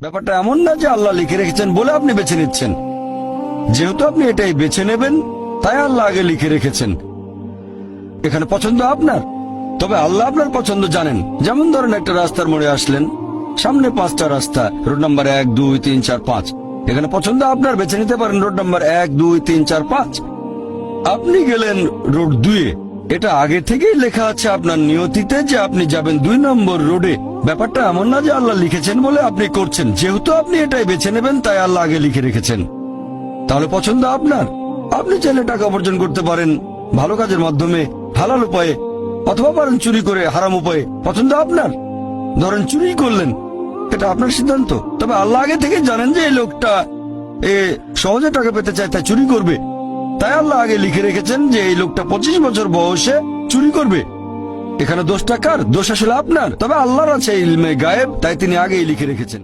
ব্যাপারটা এমন না যে আল্লাহ লিখে রেখেছেন বলে আপনি বেছে নিচ্ছেন। যেহেতু আপনি এটাই বেছে নেবেন, তাই আল্লাহ আগে লিখে রেখেছেন। এখানে পছন্দ আপনার, তবে আল্লাহ আপনার পছন্দ জানেন। যেমন ধরেন একটা রাস্তার মোড়ে আসলেন, সামনে 5টা রাস্তা, রোড নাম্বার 1, 2, 3, 4, 5। এখানে পছন্দ আপনার, বেছে নিতে পারেন রোড নাম্বার 1, 2, 3, 4, 5। আপনি গেলেন রোড 2-এ। এটা আগে থেকেই লেখা আছে আপনার নিয়তিতে যে আপনি যাবেন 2 নম্বর রোডে। ব্যাপারটা এমন না যে আল্লাহ লিখেছেন বলে আপনি করছেন। যেহেতু আপনি এটাই বেছে নেবেন, তাই আল্লাহ আগে লিখে রেখেছেন। তাহলে পছন্দ আপনার। আপনি চাইলে টাকা উপার্জন করতে পারেন ভালো কাজের মাধ্যমে, হালাল উপায়ে, অথবা পারেন চুরি করে হারাম উপায়ে। পছন্দ আপনার। ধরেন চুরি করলেন, এটা আপনার সিদ্ধান্ত। তবে আল্লাহ আগে থেকে জানেন যে এই লোকটা সহজে টাকা পেতে চায়, তাই চুরি করবে। তাই আল্লাহ আগে লিখে রেখেছেন যে এই লোকটা 25 বছর বয়সে চুরি করবে। এখানে দোষটা কার? দোষ আসলে আপনার। তবে আল্লাহর আছে ইলমে গায়েব, তাই তিনি আগেই লিখে রেখেছেন।